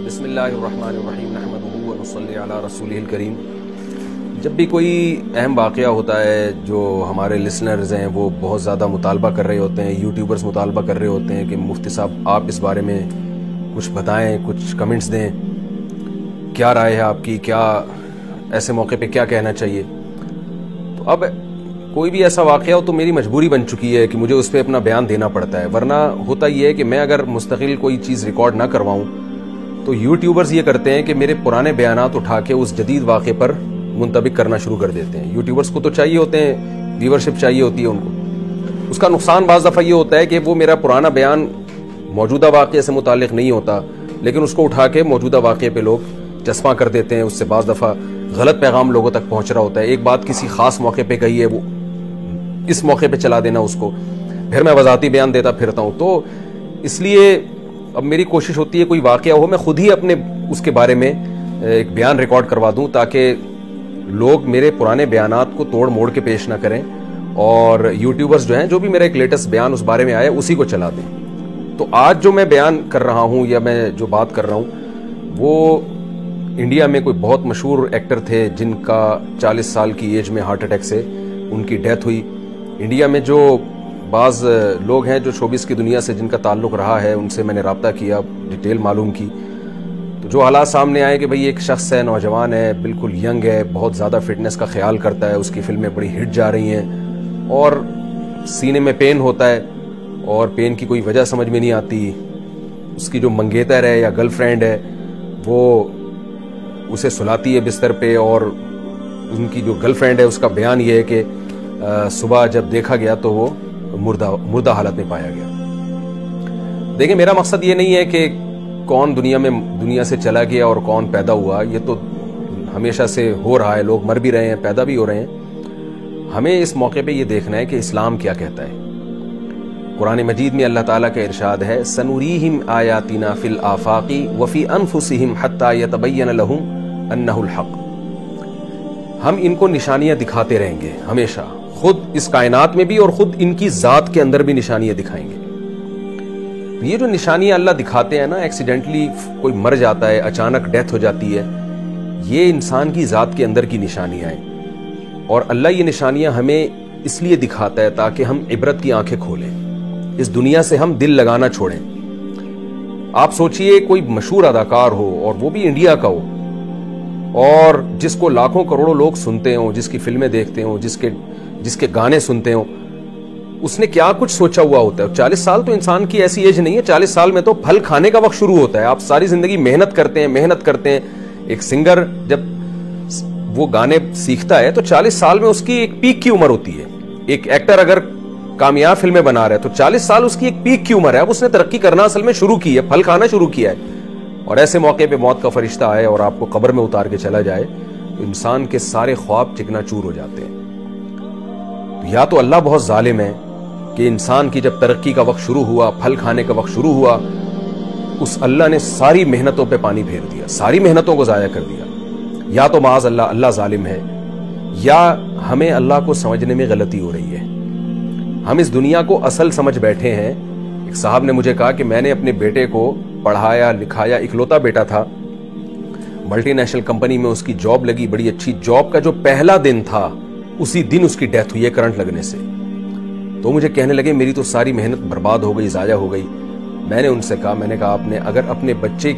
بسم اللہ الرحمن الرحیم نحمدہ ونصلی علی رسولہ الکریم۔ جب بھی کوئی اہم واقعہ ہوتا ہے جو ہمارے لسنرز ہیں وہ بہت زیادہ مطالبہ کر رہے ہوتے ہیں، یوٹیوبرز مطالبہ کر رہے ہوتے ہیں کہ مفتی صاحب آپ اس بارے میں کچھ بتائیں، کچھ کمنٹس دیں، کیا رائے ہے آپ کی، کیا ایسے موقع پہ کیا کہنا چاہیے۔ تو اب کوئی بھی ایسا واقعہ ہو تو میری مجبوری بن چکی ہے کہ مجھے اس پہ اپنا بیان دینا پڑتا ہے، ورنہ ہوتا یہ ہے کہ میں اگر مستقل کوئی چیز ریکارڈ نہ کرواؤں تو یوٹیوبرز یہ کرتے ہیں کہ میرے پرانے بیانات اٹھا کے اس جدید واقعے پر منطبق کرنا شروع کر دیتے ہیں۔ یوٹیوبرز کو تو چاہیے ہوتے ہیں، ویورشپ چاہیے ہوتی ہے ان کو۔ اس کا نقصان بعض دفعہ یہ ہوتا ہے کہ وہ میرا پرانا بیان موجودہ واقعے سے متعلق نہیں ہوتا، لیکن اس کو اٹھا کے موجودہ واقعے پہ لوگ چسپاں کر دیتے ہیں، اس سے بعض دفعہ غلط پیغام لوگوں تک پہنچ رہا ہوتا ہے۔ ایک بات کسی خاص موقع پہ کہی ہے، وہ اس موقع پہ چلا دینا اس کو، پھر میں وضاحتی بیان دیتا پھرتا ہوں۔ تو اس لیے اب میری کوشش ہوتی ہے کوئی واقعہ ہو میں خود ہی اپنے اس کے بارے میں ایک بیان ریکارڈ کروا دوں تاکہ لوگ میرے پرانے بیانات کو توڑ موڑ کے پیش نہ کریں، اور یوٹیوبرز جو ہیں جو بھی میرا ایک لیٹسٹ بیان اس بارے میں آیا اسی کو چلا دیں۔ تو آج جو میں بیان کر رہا ہوں یا میں جو بات کر رہا ہوں وہ انڈیا میں کوئی بہت مشہور ایکٹر تھے جن کا 40 سال کی ایج میں ہارٹ اٹیک سے ان کی ڈیتھ ہوئی۔ انڈیا میں جو بعض لوگ ہیں جو شوبز کی دنیا سے جن کا تعلق رہا ہے ان سے میں نے رابطہ کیا، ڈیٹیل معلوم کی، تو جو حالات سامنے آئے کہ بھئی ایک شخص ہے، نوجوان ہے، بالکل ینگ ہے، بہت زیادہ فٹنس کا خیال کرتا ہے، اس کی فلمیں بڑی ہٹ جا رہی ہیں، اور سینے میں پین ہوتا ہے اور پین کی کوئی وجہ سمجھ میں نہیں آتی۔ اس کی جو منگیتر ہے یا گرل فرینڈ ہے وہ اسے سلاتی ہے بستر پہ، اور ان کی جو گرل فرینڈ ہے اس کا بیان یہ ہے کہ صبح جب دیکھا گیا تو وہ مردہ حالت میں پایا گیا۔ دیکھیں، میرا مقصد یہ نہیں ہے کہ کون دنیا سے چلا گیا اور کون پیدا ہوا، یہ تو ہمیشہ سے ہو رہا ہے، لوگ مر بھی رہے ہیں، پیدا بھی ہو رہے ہیں۔ ہمیں اس موقع پہ یہ دیکھنا ہے کہ اسلام کیا کہتا ہے۔ قرآن مجید میں اللہ تعالیٰ کا ارشاد ہے، سنوریہم آیاتنا فی الآفاق وفی انفسہم حتی یتبین لہم انہ الحق۔ ہم ان کو نشانیاں دکھاتے رہیں گے ہمیشہ، خود اس کائنات میں بھی اور خود ان کی ذات کے اندر بھی نشانیاں دکھائیں گے۔ یہ جو نشانیاں اللہ دکھاتے ہیں نا، ایکسیڈنٹلی کوئی مر جاتا ہے، اچانک ڈیتھ ہو جاتی ہے، یہ انسان کی ذات کے اندر کی نشانیاں ہیں، اور اللہ یہ نشانیاں ہمیں اس لیے دکھاتا ہے تاکہ ہم عبرت کی آنکھیں کھولیں، اس دنیا سے ہم دل لگانا چھوڑیں۔ آپ سوچئے کوئی مشہور اداکار ہو اور وہ بھی انڈیا کا ہو، اور جس کو لاکھوں کروڑوں لوگ سنتے ہوں، جس کی فلمیں دیکھتے ہوں، جس کے گانے سنتے ہوں، اس نے کیا کچھ سوچا ہوا ہوتا ہے۔ 40 سال تو انسان کی ایسی ایج نہیں ہے، 40 سال میں تو پھل کھانے کا وقت شروع ہوتا ہے۔ آپ ساری زندگی محنت کرتے ہیں۔ ایک سنگر جب وہ گانے سیکھتا ہے تو 40 سال میں اس کی ایک پیک کی عمر ہوتی ہے۔ ایک ایکٹر اگر کامیاب فلمیں بنا رہا ہے تو 40 سال اس کی ایک پیک کی عمر ہے۔ اب اس نے ترقی کرنا اصل میں شروع کی ہے، پھل کھانا شروع کیا ہے، اور ایسے موقع پہ موت کا فرشتہ آئے اور آپ کو قبر میں اتار کے چلا جائے تو انسان کے سارے خواب چکنا چور ہو جاتے ہیں۔ یا تو اللہ بہت ظالم ہے کہ انسان کی جب ترقی کا وقت شروع ہوا، پھل کھانے کا وقت شروع ہوا، اس اللہ نے ساری محنتوں پہ پانی پھیر دیا، ساری محنتوں کو ضائع کر دیا۔ یا تو معاذ اللہ ظالم ہے، یا ہمیں اللہ کو سمجھنے میں غلطی ہو رہی ہے۔ ہم اس دنیا کو اصل سمجھ بیٹھے ہیں۔ ایک صاحب نے مجھے کہا کہ میں نے اپنے بیٹے کو پڑھایا لکھایا، اکلوتا بیٹا تھا، ملٹی نیشنل کمپنی میں اس کی جاب لگی، بڑی اچھی جاب کا جو پہلا دن تھا اسی دن اس کی ڈیتھ ہوئی ہے کرنٹ لگنے سے۔ تو مجھے کہنے لگے میری تو ساری محنت برباد ہو گئی، ضائع ہو گئی۔ میں نے ان سے کہا، آپ نے اگر اپنے بچے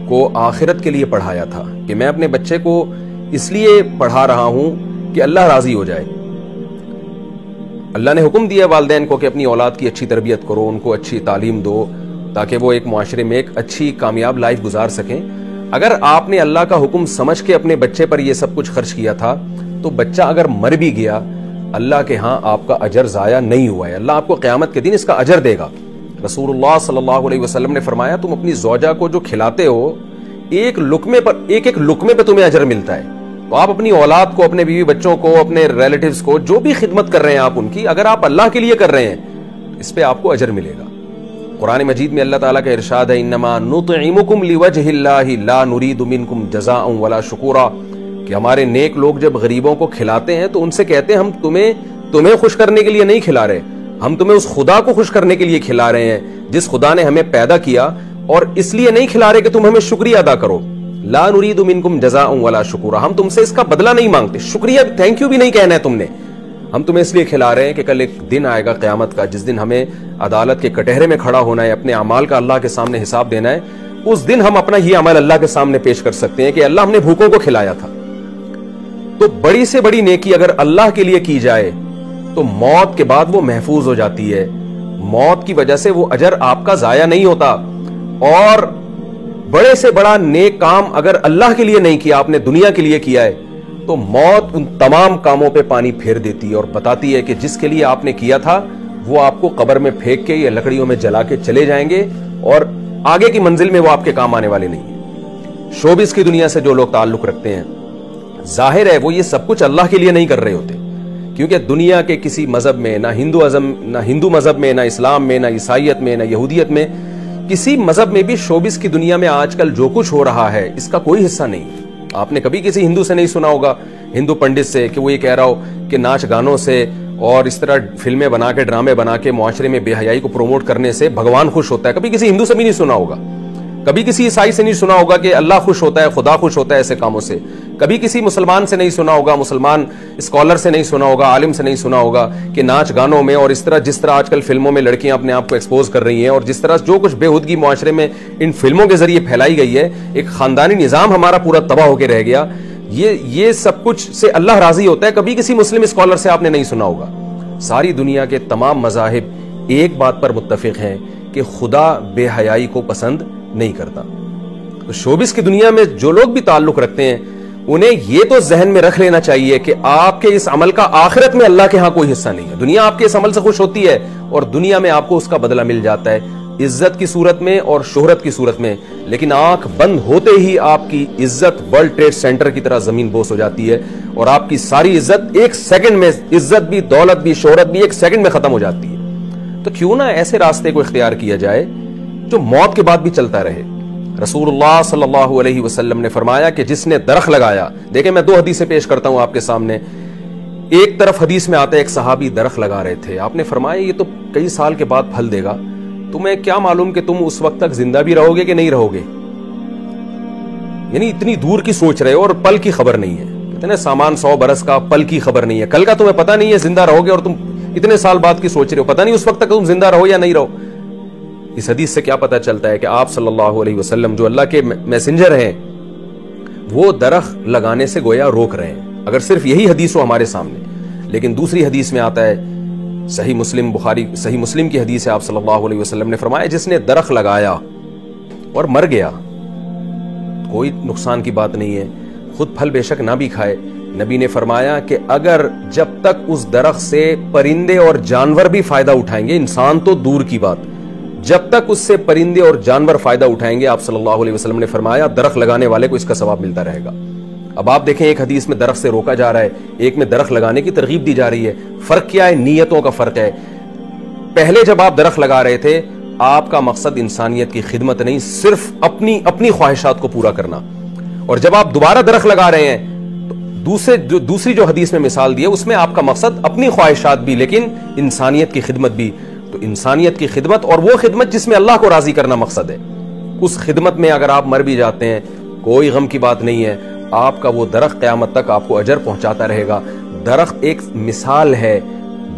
کو آخرت کے لیے پڑھایا تھا، کہ میں اپنے بچے کو اس لیے پڑھا رہا ہوں کہ اللہ راضی ہو جائے۔ اللہ نے حکم دیا والدین کو کہ اپنی اولاد کی اچھی تربیت کرو، ان کو اچھی تعلیم دو تاکہ وہ ایک معاشرے میں ایک اچھی کامیاب لائف گزار سکیں۔ اگر آپ نے اللہ کا حکم سمجھ کے اپنے بچے پر یہ سب کچھ خرچ کیا تھا تو بچہ اگر مر بھی گیا، اللہ کے ہاں آپ کا اجر ضائع نہیں ہوا ہے، اللہ آپ کو قیامت کے دن اس کا اجر دے گا۔ رسول اللہ صلی اللہ علیہ وسلم نے فرمایا، تم اپنی زوجہ کو جو کھلاتے ہو ایک ایک لقمے پہ تمہیں اجر ملتا ہے۔ تو آپ اپنی اولاد کو، اپنے بیوی بچوں کو، اپنے ریلیٹیوز کو، جو بھی خدمت کر رہے ہیں آپ ان کی، اگر آپ اللہ کے لیے کر رہے ہیں اس پہ آپ کو اجر ملے گا۔ قرآن مجید میں اللہ تعالیٰ کا ارشاد ہے، انما نطعمکم لوجہ اللہ لا نرید منکم جزاء ولا شکورا، کہ ہمارے نیک لوگ جب غریبوں کو کھلاتے ہیں تو ان سے کہتے ہیں ہم تمہیں خوش کرنے کے لیے نہیں کھلا رہے، ہم تمہیں اس خدا کو خوش کرنے کے لیے کھلا رہے ہیں جس خدا نے ہمیں پیدا کیا، اور اس لیے نہیں کھلا رہے کہ تم ہمیں شکریہ ادا کرو. لا نرید منکم جزاء ولا شکورا, ہم تم سے اس کا بدلہ نہیں مانگتے, شکریہ تھینک یو بھی نہیں کہنا ہے تم نے, ہم تمہیں اس لیے کھلا رہے ہیں کہ کل ایک دن آئے گا قیامت کا جس دن ہمیں عدالت کے کٹہرے میں کھڑا ہونا ہے, اپنے اعمال کا اللہ کے سامنے حساب دینا ہے. اس دن ہم اپنا یہ عمل اللہ کے سامنے پیش کر سکتے ہیں کہ اللہ ہم نے بھوکوں کو کھلایا تھا. تو بڑی سے بڑی نیکی اگر اللہ کے لیے کی جائے تو موت کے بعد وہ محفوظ ہو جاتی ہے, موت کی وجہ سے وہ اجر آپ کا ضائع نہیں ہوتا. اور بڑے سے بڑا نیک کام اگر اللہ کے لیے نہیں کیا, آپ نے دنیا کے لیے کیا ہے, تو موت ان تمام کاموں پہ پانی پھیر دیتی ہے اور بتاتی ہے کہ جس کے لیے آپ نے کیا تھا وہ آپ کو قبر میں پھینک کے یا لکڑیوں میں جلا کے چلے جائیں گے, اور آگے کی منزل میں وہ آپ کے کام آنے والے نہیں ہیں. شوبز کی دنیا سے جو لوگ تعلق رکھتے ہیں, ظاہر ہے وہ یہ سب کچھ اللہ کے لیے نہیں کر رہے ہوتے, کیونکہ دنیا کے کسی مذہب میں, نہ ہندو مذہب میں, نہ اسلام میں, نہ عیسائیت میں, نہ یہودیت میں, کسی مذہب میں بھی شوبز کی دنیا میں آج کل جو کچھ ہو رہا ہے اس کا کوئی حصہ نہیں. آپ نے کبھی کسی ہندو سے نہیں سنا ہوگا, ہندو پنڈت سے, کہ وہ یہ کہہ رہا ہو کہ ناچ گانوں سے اور اس طرح فلمیں بنا کے, ڈرامے بنا کے معاشرے میں بے حیائی کو پروموٹ کرنے سے بھگوان خوش ہوتا ہے. کبھی کسی ہندو سے بھی نہیں سنا ہوگا, کبھی کسی عیسائی سے نہیں سنا ہوگا کہ اللہ خوش ہوتا ہے, خدا خوش ہوتا ہے ایسے کاموں سے. کبھی کسی مسلمان سے نہیں سنا ہوگا, مسلمان اسکالر سے نہیں سنا ہوگا, عالم سے نہیں سنا ہوگا کہ ناچ گانوں میں اور اس طرح جس طرح آج کل فلموں میں لڑکیاں اپنے آپ کو ایکسپوز کر رہی ہیں اور جس طرح جو کچھ بے ہودگی معاشرے میں ان فلموں کے ذریعے پھیلائی گئی ہے, ایک خاندانی نظام ہمارا پورا تباہ ہو کے رہ گیا. یہ سب کچھ سے اللہ راضی ہوتا ہے. کبھی کسی مسلم اسکالر سے آپ نے نہیں سنا ہوگا. ساری دنیا کے تمام مذاہب ایک بات پر متفق ہیں کہ خدا بے حیائی کو پسند نہیں کرتا. تو شوبز کی دنیا میں جو لوگ بھی تعلق رکھتے ہیں انہیں یہ تو ذہن میں رکھ لینا چاہیے کہ آپ کے اس عمل کا آخرت میں اللہ کے ہاں کوئی حصہ نہیں ہے. دنیا آپ کے اس عمل سے خوش ہوتی ہے اور دنیا میں آپ کو اس کا بدلہ مل جاتا ہے, عزت کی صورت میں اور شہرت کی صورت میں. لیکن آنکھ بند ہوتے ہی آپ کی عزت ورلڈ ٹریڈ سینٹر کی طرح زمین بوس ہو جاتی ہے اور آپ کی ساری عزت ایک سیکنڈ میں, عزت بھی, دولت بھی, شہرت بھی ایک سیکنڈ میں ختم ہو جاتی ہے. تو کیوں نہ ایسے راستے کو اختیار کیا جائے جو موت کے بعد بھی چلتا رہے. رسول اللہ صلی اللہ علیہ وسلم نے فرمایا کہ جس نے درخت لگایا, دیکھیں میں 2 حدیثیں پیش کرتا ہوں آپ کے سامنے. ایک طرف حدیث میں آتا ہے ایک صحابی درخت لگا رہے تھے, آپ نے فرمایا یہ تو کئی سال کے بعد پھل دے گا, تمہیں کیا معلوم کہ تم اس وقت تک زندہ بھی رہو گے کہ نہیں رہو گے. یعنی اتنی دور کی سوچ رہے ہو اور پل کی خبر نہیں ہے. اتنے سامان 100 برس کا, پل کی خبر نہیں ہے, کل کا تمہیں پتہ نہیں ہے زندہ رہو گے, اور تم اتنے سال بعد کی سوچ رہے ہو, پتہ نہیں اس وقت تک تم زندہ رہو یا نہیں رہو. اس حدیث سے کیا پتہ چلتا ہے کہ آپ صلی اللہ علیہ وسلم جو اللہ کے میسنجر ہیں وہ درخت لگانے سے گویا روک رہے ہیں, اگر صرف یہی حدیث ہو ہمارے سامنے. لیکن دوسری حدیث میں آتا ہے, صحیح مسلم, بخاری صحیح مسلم کی حدیث ہے, آپ صلی اللہ علیہ وسلم نے فرمایا جس نے درخت لگایا اور مر گیا کوئی نقصان کی بات نہیں ہے, خود پھل بے شک نہ بھی کھائے. نبی نے فرمایا کہ اگر جب تک اس درخت سے پرندے اور جانور بھی فائدہ اٹھائیں گے, انسان تو دور کی بات, جب تک اس سے پرندے اور جانور فائدہ اٹھائیں گے, آپ صلی اللہ علیہ وسلم نے فرمایا درخت لگانے والے کو اس کا ثواب ملتا رہے گا. اب آپ دیکھیں ایک حدیث میں درخت سے روکا جا رہا ہے, ایک میں درخت لگانے کی ترغیب دی جا رہی ہے. فرق کیا ہے؟ نیتوں کا فرق ہے. پہلے جب آپ درخت لگا رہے تھے آپ کا مقصد انسانیت کی خدمت نہیں, صرف اپنی خواہشات کو پورا کرنا. اور جب آپ دوبارہ درخت لگا رہے ہیں تو دوسری جو حدیث میں مثال دی ہے اس میں آپ کا مقصد اپنی خواہشات بھی لیکن انسانیت کی خدمت بھی. تو انسانیت کی خدمت اور وہ خدمت جس میں اللہ کو راضی کرنا مقصد ہے, اس خدمت میں اگر آپ مر بھی جاتے ہیں کوئی غم کی بات نہیں ہے, آپ کا وہ درخت قیامت تک آپ کو اجر پہنچاتا رہے گا. درخت ایک مثال ہے,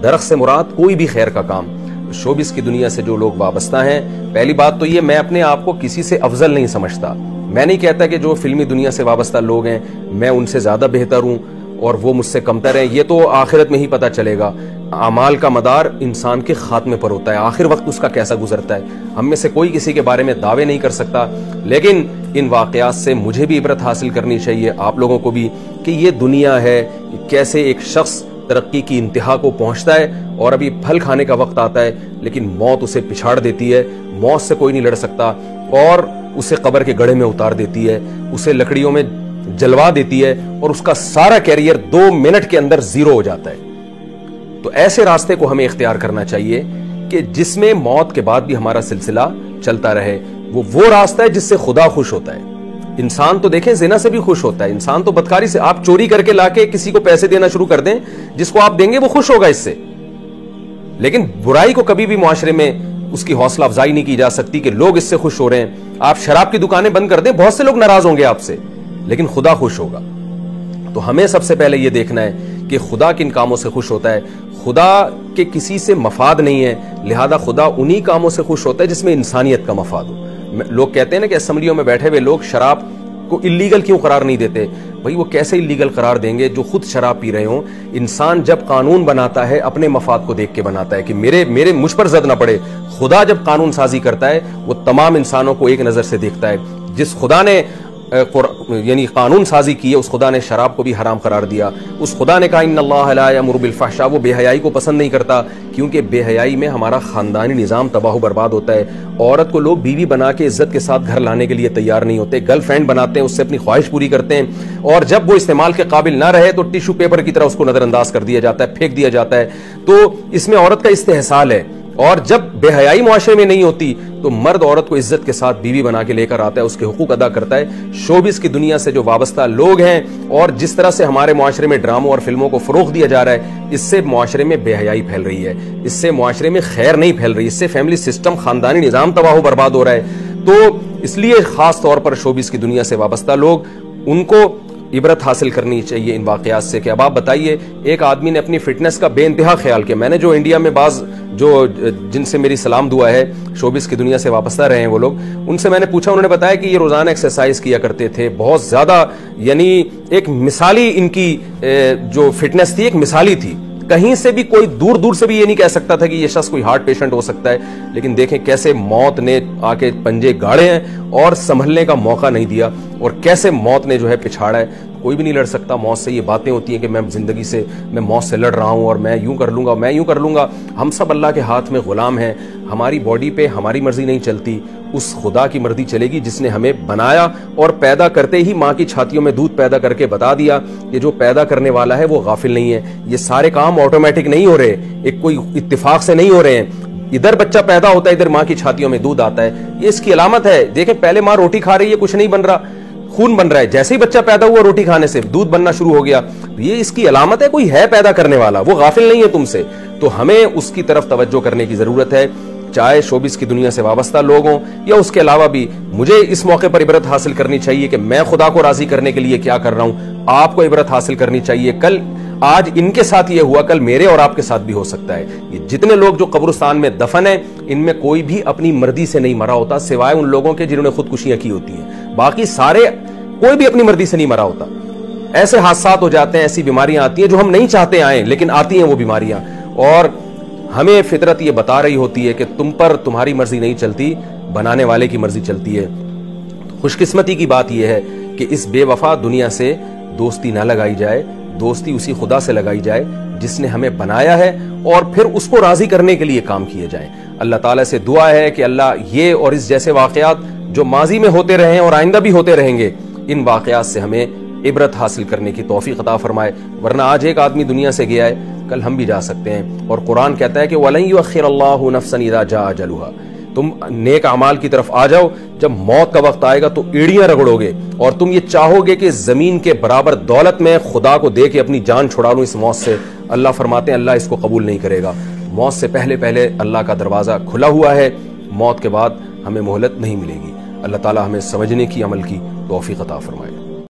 درخت سے مراد کوئی بھی خیر کا کام. شوبز کی دنیا سے جو لوگ وابستہ ہیں, پہلی بات تو یہ میں اپنے آپ کو کسی سے افضل نہیں سمجھتا. میں نہیں کہتا کہ جو فلمی دنیا سے وابستہ لوگ ہیں میں ان سے زیادہ بہتر ہوں اور وہ مجھ سے کمتر ہیں, یہ تو آخرت میں ہی پتہ چلے گا. اعمال کا مدار انسان کے خاتمے پر ہوتا ہے, آخر وقت اس کا کیسا گزرتا ہے. ہم میں سے کوئی کسی کے بارے میں دعوے نہیں کر سکتا, لیکن ان واقعات سے مجھے بھی عبرت حاصل کرنی چاہیے, آپ لوگوں کو بھی, کہ یہ دنیا ہے کیسے ایک شخص ترقی کی انتہا کو پہنچتا ہے اور ابھی پھل کھانے کا وقت آتا ہے لیکن موت اسے پچھاڑ دیتی ہے. موت سے کوئی نہیں لڑ سکتا اور اسے قبر کے گڑھے میں اتار دیتی ہے, اسے لکڑیوں میں جلوا دیتی ہے اور اس کا سارا کیریئر 2 منٹ کے اندر زیرو ہو جاتا ہے. تو ایسے راستے کو ہمیں اختیار کرنا چاہیے کہ جس میں موت کے بعد بھی ہمارا سلسلہ چلتا رہے. وہ راستہ ہے جس سے خدا خوش ہوتا ہے. انسان تو دیکھیں زنا سے بھی خوش ہوتا ہے, انسان تو بدکاری سے, آپ چوری کر کے لا کے کسی کو پیسے دینا شروع کر دیں, جس کو آپ دیں گے وہ خوش ہوگا اس سے. لیکن برائی کو کبھی بھی معاشرے میں اس کی حوصلہ افزائی نہیں کی جا سکتی کہ لوگ اس سے خوش ہو رہے ہیں. آپ شراب کی دکانیں بند کر دیں، بہت سے لوگ ناراض ہوں گے آپ سے، لیکن خدا خوش ہوگا۔ تو ہمیں سب سے پہلے یہ دیکھنا ہے کہ خدا کن کاموں سے خوش ہوتا ہے۔ خدا کے کسی سے مفاد نہیں ہے، لہذا خدا انہی کاموں سے خوش ہوتا ہے جس میں انسانیت کا مفاد ہو۔ لوگ کہتے ہیں نا کہ اسمبلیوں میں بیٹھے ہوئے لوگ شراب کو اللیگل کیوں قرار نہیں دیتے؟ بھائی وہ کیسے اللیگل قرار دیں گے جو خود شراب پی رہے ہوں؟ انسان جب قانون بناتا ہے اپنے مفاد کو دیکھ کے بناتا ہے کہ مجھ پر زد نہ پڑے۔ خدا جب قانون سازی کرتا ہے وہ تمام انسانوں کو ایک نظر سے دیکھتا ہے۔ جس خدا نے یعنی قانون سازی کی ہے اس خدا نے شراب کو بھی حرام قرار دیا۔ اس خدا نے کہا ان اللہ لا یامر بالفحشاء، وہ بے حیائی کو پسند نہیں کرتا، کیونکہ بے حیائی میں ہمارا خاندانی نظام تباہ و برباد ہوتا ہے۔ عورت کو لوگ بیوی بنا کے عزت کے ساتھ گھر لانے کے لیے تیار نہیں ہوتے، گرل فرینڈ بناتے ہیں، اس سے اپنی خواہش پوری کرتے ہیں، اور جب وہ استعمال کے قابل نہ رہے تو ٹیشو پیپر کی طرح اس کو نظر انداز کر دیا جاتا ہے، پھینک دیا جاتا ہے۔ تو اس میں عورت کا استحصال ہے، اور جب بے حیائی معاشرے میں نہیں ہوتی تو مرد عورت کو عزت کے ساتھ بیوی بنا کے لے کر آتا ہے، اس کے حقوق ادا کرتا ہے۔ شوبز کی دنیا سے جو وابستہ لوگ ہیں اور جس طرح سے ہمارے معاشرے میں ڈراموں اور فلموں کو فروغ دیا جا رہا ہے، اس سے معاشرے میں بے حیائی پھیل رہی ہے، اس سے معاشرے میں خیر نہیں پھیل رہی، اس سے فیملی سسٹم، خاندانی نظام تباہ و برباد ہو رہا ہے۔ تو اس لیے خاص طور پر شوبز کی دنیا سے وابستہ لوگ، ان کو عبرت حاصل کرنی چاہیے ان واقعات سے کہ اب آپ بتائیے ایک آدمی نے اپنی فٹنس کا بے انتہا خیال کیا۔ میں نے جو انڈیا میں بعض جن سے میری سلام دعا ہے، شوبز کی دنیا سے وابستہ رہے ہیں وہ لوگ، ان سے میں نے پوچھا، انہوں نے بتایا کہ یہ روزانہ ایکسرسائز کیا کرتے تھے، بہت زیادہ، یعنی ایک مثالی ان کی جو فٹنس تھی ایک مثالی تھی، کہیں سے بھی کوئی دور سے بھی یہ نہیں کہہ سکتا تھا کہ یہ شخص کوئی ہارٹ پیشنٹ ہو سکتا ہے۔ لیکن دیکھیں کیسے موت نے آ کے پنجے گاڑے ہیں اور سنبھلنے کا موقع نہیں دیا، اور کیسے موت نے جو ہے پچھاڑا ہے۔ کوئی بھی نہیں لڑ سکتا موت سے۔ یہ باتیں ہوتی ہیں کہ میں زندگی سے، میں موت سے لڑ رہا ہوں اور میں یوں کر لوں گا، میں یوں کر لوں گا۔ ہم سب اللہ کے ہاتھ میں غلام ہیں، ہماری باڈی پہ ہماری مرضی نہیں چلتی، اس خدا کی مرضی چلے گی جس نے ہمیں بنایا اور پیدا کرتے ہی ماں کی چھاتیوں میں دودھ پیدا کر کے بتا دیا کہ جو پیدا کرنے والا ہے وہ غافل نہیں ہے۔ یہ سارے کام آٹومیٹک نہیں ہو رہے، ایک کوئی اتفاق سے نہیں ہو رہے ہیں۔ ادھر بچہ پیدا ہوتا ہے، ادھر ماں کی چھاتیوں میں دودھ آتا ہے، یہ اس کی علامت ہے۔ دیکھیں پہلے ماں روٹی کھا رہی ہے، کچھ نہیں بن رہا، خون بن رہا ہے، جیسے ہی بچہ پیدا ہوا روٹی کھانے سے دودھ بننا شروع ہو گیا، یہ اس کی علامت ہے کوئی ہے پیدا کرنے والا، وہ غافل نہیں ہے تم سے۔ تو ہمیں اس کی طرف توجہ کرنے کی ضرورت ہے، چاہے شوبز کی دنیا سے وابستہ لوگ ہوں یا اس کے علاوہ بھی۔ مجھے اس موقع پر عبرت حاصل کرنی چاہیے کہ میں خدا کو راضی کرنے کے لیے کیا کر رہا ہوں۔ آپ کو عبرت حاصل کرنی چاہیے، آج ان کے ساتھ یہ ہوا، کل میرے اور آپ کے ساتھ بھی ہو سکتا ہے۔ یہ جتنے لوگ جو قبرستان میں دفن ہیں، ان میں کوئی بھی اپنی مرضی سے نہیں مرا ہوتا، سوائے ان لوگوں کے جنہوں نے خودکشیاں کی ہوتی ہیں، باقی سارے کوئی بھی اپنی مرضی سے نہیں مرا ہوتا۔ ایسے حادثات ہو جاتے ہیں، ایسی بیماریاں آتی ہیں جو ہم نہیں چاہتے آئیں، لیکن آتی ہیں وہ بیماریاں، اور ہمیں فطرت یہ بتا رہی ہوتی ہے کہ تم پر تمہاری مرضی نہیں چلتی، بنانے والے کی مرضی چلتی ہے۔ خوش قسمتی کی بات یہ ہے کہ اس بے وفا دنیا سے دوستی نہ لگائی جائے، دوستی اسی خدا سے لگائی جائے جس نے ہمیں بنایا ہے، اور پھر اس کو راضی کرنے کے لیے کام کیے جائیں۔ اللہ تعالیٰ سے دعا ہے کہ اللہ یہ اور اس جیسے واقعات جو ماضی میں ہوتے رہے ہیں اور آئندہ بھی ہوتے رہیں گے، ان واقعات سے ہمیں عبرت حاصل کرنے کی توفیق عطا فرمائے، ورنہ آج ایک آدمی دنیا سے گیا ہے، کل ہم بھی جا سکتے ہیں، اور قرآن کہتا ہے کہ وَلَن يُؤَخِّرَ اللَّهُ نَفْسًا إِذَا جَاءَ أَجَلُهَا۔ تم نیک اعمال کی طرف آ جاؤ، جب موت کا وقت آئے گا تو ایڑیاں رگڑو گے، اور تم یہ چاہو گے کہ زمین کے برابر دولت میں خدا کو دے کے اپنی جان چھڑا لوں اس موت سے۔ اللہ فرماتے ہیں اللہ اس کو قبول نہیں کرے گا۔ موت سے پہلے اللہ کا دروازہ کھلا ہوا ہے، موت کے بعد ہمیں مہلت نہیں ملے گی۔ اللہ تعالی ہمیں سمجھنے کی، عمل کی توفیق عطا فرمائے۔